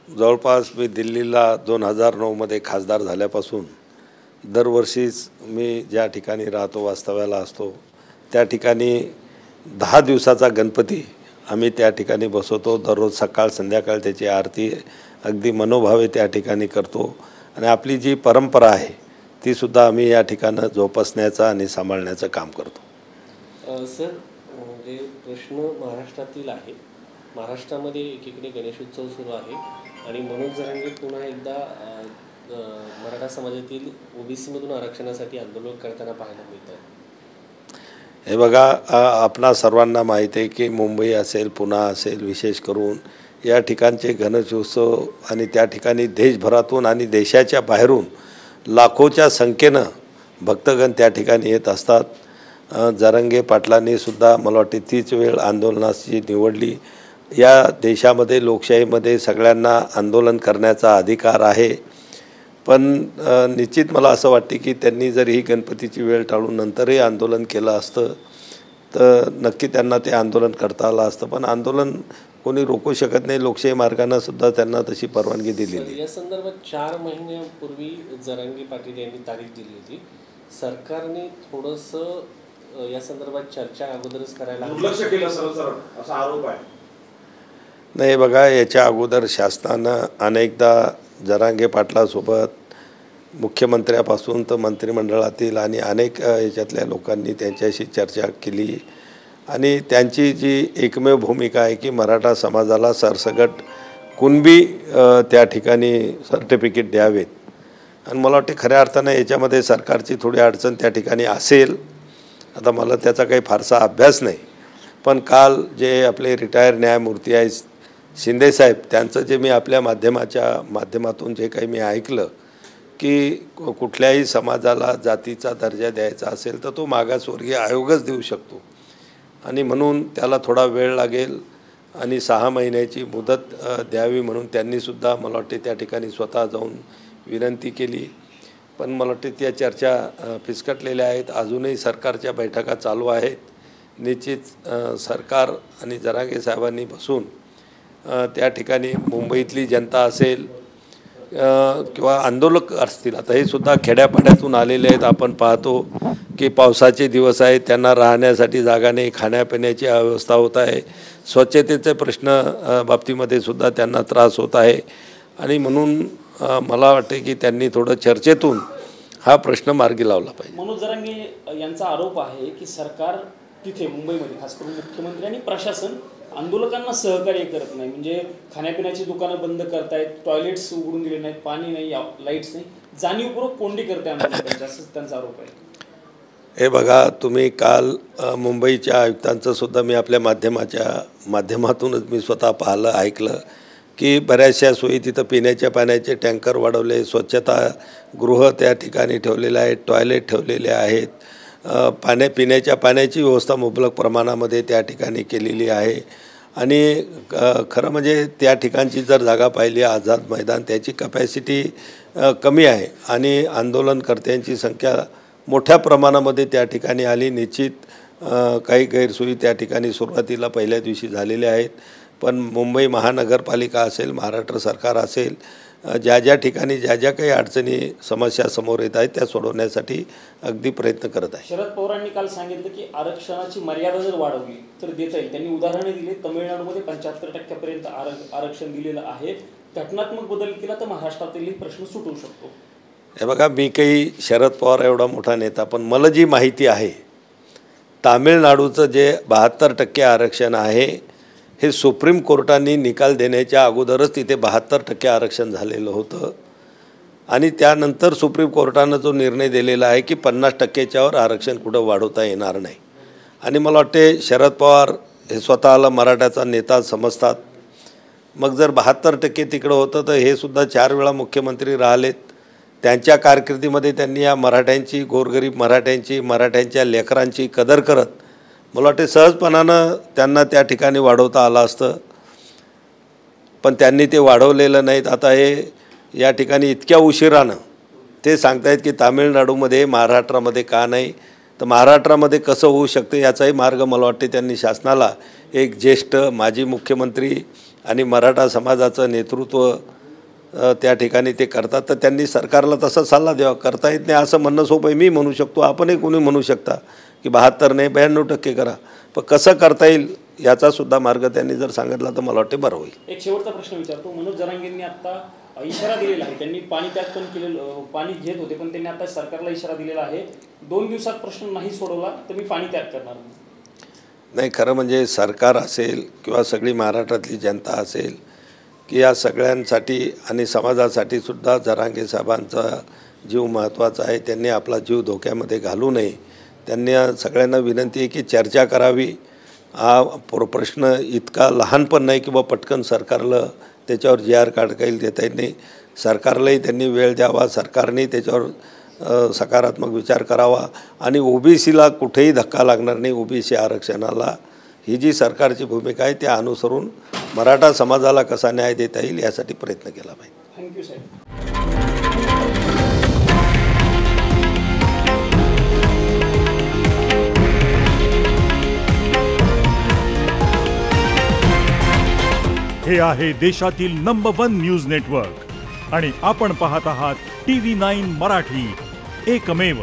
जवळपास मी दिल्लीला 2009मध्ये खासदार झाल्यापासून दरवर्षीच मी ज्या ठिकाणी राहतो, वास्तव्याला असतो, त्या ठिकाणी 10 दिवसाचा गणपती आम्ही त्या ठिकाणी बसवतो। दररोज सकाळ संध्याकाळ त्याची आरती अगदी मनोभावे त्या ठिकाणी करतो आणि आपली जी परंपरा आहे ती सुद्धा आम्ही या ठिकाणी जोपासण्याचा आणि सांभाळण्याचं काम करतो। सर, म्हणजे प्रश्न महाराष्ट्रातील आहे। महाराष्ट्रामध्ये एकीकडे गणेशोत्सव सुरू आहे आणि मनोज जरांगे पुन्हा एकदा मराठा समाजातील ओबीसीमधून आरक्षणासाठी आंदोलन करताना पाहायला मिळतं। हे बघा, आपणा सर्वांना माहिती आहे की मुंबई असेल, पुणे असेल, विशेष करून या ठिकाणचे गणेशोत्सव आणि त्या ठिकाणी देशभरातून आणि देशाच्या बाहेरून लाखोच्या संख्येनं भक्तगण त्या ठिकाणी येत असतात। जरांगे पाटलांनी सुद्धा मला वाटते तीच वेळ आंदोलनाची निवडली। या देशामध्ये लोकशाहीमध्ये सगळ्यांना आंदोलन करण्याचा अधिकार आहे, पण निश्चित मला असं वाटते की त्यांनी जर ही गणपतीची वेळ टाळून नंतरही आंदोलन केलं असतं तर नक्की त्यांना ते आंदोलन करता आलं असतं, पण आंदोलन कोणी रोखू शकत नाही। लोकशाही मार्गाने सुद्धा त्यांना तशी परवानगी दिलेली। या संदर्भात 4 महिन्यापूर्वी जरांगे पाटील यांनी तारीख दिली होती। सरकारने थोडंसं या संदर्भात चर्चा अगोदरच करायला दुर्लक्ष केलं सरळ असा आरोप आहे। नाही बघा, याच्या अगोदर शासनानं अनेकदा जरांगे पाटलासोबत मुख्यमंत्र्यापासून तर मंत्रिमंडळातील आणि अनेक याच्यातल्या लोकांनी त्यांच्याशी चर्चा केली आणि त्यांची जी एकमेव भूमिका आहे की मराठा समाजाला सरसकट कुणबी त्या ठिकाणी सर्टिफिकेट द्यावेत आणि मला वाटते खऱ्या अर्थानं याच्यामध्ये सरकारची थोडी अडचण त्या ठिकाणी असेल। आता मला त्याचा काही फारसा अभ्यास नाही, पण काल जे आपले रिटायर न्यायमूर्ती आहेत शिंदेसाहेब, त्यांचं जे मी आपल्या माध्यमातून जे काही मी ऐकलं की कुठल्याही समाजाला जातीचा दर्जा द्यायचा असेल तर तो मागासवर्गीय आयोगच देऊ शकतो आणि म्हणून त्याला थोडा वेळ लागेल आणि 6 महिन्याची मुदत द्यावी म्हणून त्यांनीसुद्धा मला वाटते त्या ठिकाणी स्वतः जाऊन विनंती केली। पण मला वाटते त्या चर्चा फिसकटलेल्या आहेत। अजूनही सरकारच्या बैठका चालू आहेत। निश्चित सरकार आणि जरांगे साहेबांनी बसून त्या ठिकाणी मुंबईतली जनता असेल किंवा आंदोलक असतील, आता हे सुद्धा खेड्यापाड्यातून आलेले आहेत। आपण पाहतो की पावसाचे दिवस आहेत, त्यांना राहण्यासाठी जागा नाही, खाण्यापिण्याची अवस्था होत आहे, स्वच्छतेचे प्रश्न बाबतीमध्ये सुद्धा त्यांना त्रास होत आहे आणि म्हणून मला वाटते की त्यांनी थोडं चर्चेतून हा प्रश्न मार्गी लावला पाहिजे। मनोज जरांगे यांचा आरोप आहे की सरकार तिथे मुंबईमध्ये खास करून मुख्यमंत्री आणि प्रशासन आंदोलकांना सहकार्य करत नाही, म्हणजे खाण्यापिण्याची दुकानं बंद करतायत, टॉयलेट्स उघडून दिले नाहीत, पाणी नाही, लाईट्स नाही, जाणीवपूर्वक कोंडी करते आंदोलकांच्या, असं त्यांचा आरोप आहे। हे बघा, तुम्ही काल मुंबईच्या आयुक्तांचं सुद्धा मी आपल्या माध्यमातूनच मी स्वतः पाहिलं, ऐकलं की बऱ्याचशा सोयी तिथं पिण्याच्या पाण्याचे टँकर वाढवले, स्वच्छतागृह त्या ठिकाणी ठेवलेले आहेत, टॉयलेट ठेवलेले आहेत, पिण्याच्या पाण्याची व्यवस्था मुबलक प्रमाणामध्ये त्या ठिकाणी केलेली आहे आणि खरं म्हणजे त्या ठिकाणची जर जागा पाहिली आझाद मैदान, त्याची कपॅसिटी कमी आहे आणि आंदोलनकर्त्यांची संख्या मोठ्या प्रमाणामध्ये त्या ठिकाणी आली। निश्चित काही गैरसोयी त्या ठिकाणी सुरुवातीला पहिल्या दिवशी झालेल्या आहेत, पण मुंबई महानगरपालिका असेल, महाराष्ट्र सरकार असेल, ज्या ठिकाणी ज्या काही अडचणी समस्या समोर येत आहेत त्या सोडवण्यासाठी अगदी प्रयत्न करत आहे। शरद पवारांनी काल सांगितलं की आरक्षणाची मर्यादा जर वाढवली तर देता येईल। त्यांनी उदाहरणे दिली, तमिळनाडूमध्ये 75% आरक्षण दिलेलं आहे, घटनात्मक बदल केला तर महाराष्ट्रातील प्रश्न सुटू शकतो। हे बघा, मी काही शरद पवार एवढा मोठा नेता, पण मला जी माहिती आहे तामिळनाडूचं जे 72% आरक्षण आहे हे सुप्रीम कोर्टाने निकाल देण्याच्या अगोदरच तिथे 72% आरक्षण झालेलं होतं आणि त्यानंतर सुप्रीम कोर्टानं जो निर्णय दिलेला आहे की 50%च्यावर आरक्षण कुठं वाढवता येणार नाही आणि मला वाटते शरद पवार हे स्वतःला मराठ्याचा नेता समजतात। मग जर 72% तिकडं होतं तर हे सुद्धा 4 वेळा मुख्यमंत्री राहिलेत। त्यांच्या कारकिर्दीमध्ये त्यांनी या मराठ्यांची, गोरगरीब मराठ्यांच्या लेकरांची कदर करत मला वाटते सहजपणानं त्यांना त्या ठिकाणी वाढवता आलं असतं, पण त्यांनी ते वाढवलेलं नाहीत। आता हे या ठिकाणी इतक्या उशिरानं ते सांगतायत की तामिळनाडूमध्ये महाराष्ट्रामध्ये का नाही, तर महाराष्ट्रामध्ये कसं होऊ शकतं याचाही मार्ग मला वाटते त्यांनी शासनाला एक ज्येष्ठ माजी मुख्यमंत्री आणि मराठा समाजाचं नेतृत्व त्या ठिकाणी ते करतात, तर त्यांनी सरकारला तसा सल्ला द्यावा. करता येत नाही असं म्हणणं सोपं आहे, मी म्हणू शकतो, आपणही कोणी म्हणू शकता की 72 नाही 92% करा, पण कसं करता येईल याचासुद्धा मार्ग त्यांनी जर सांगितला तर मला वाटते बरं होईल. एक शेवटचा प्रश्न विचारतो. मनोज जरांगेंनी आता इशारा दिलेला आहे, त्यांनी पाणी त्याग पण केलेलं, पाणी घेत होते पण त्यांनी आता सरकारला इशारा दिलेला आहे 2 दिवसात प्रश्न नाही सोडवला तर मी पाणी त्याग करणार नाही. खरं म्हणजे सरकार असेल किंवा सगळी महाराष्ट्रातली जनता असेल की या सगळ्यांसाठी आणि समाजासाठी सुद्धा जरांगे साहेबांचा जीव महत्त्वाचा आहे. त्यांनी आपला जीव धोक्यामध्ये घालू नये. त्यांनी सगळ्यांना विनंती आहे की चर्चा करावी. हा प्रश्न इतका लहान पण नाही किंवा पटकन सरकारला त्याच्यावर GR काढता येईल, देता येत नाही. सरकारलाही त्यांनी वेळ द्यावा, सरकारने त्याच्यावर सकारात्मक विचार करावा आणि OBCला कुठेही धक्का लागणार नाही. OBC आरक्षणाला ही जी सरकारची भूमिका आहे त्या अनुसरून मराठा समाजाला कसा न्याय देता येईल यासाठी प्रयत्न केला पाहिजे. थँक्यू साहेब. हे आहे देशातील नंबर 1 न्यूज नेटवर्क आणि आपण पाहत आहात TV9 मराठी, एकमेव.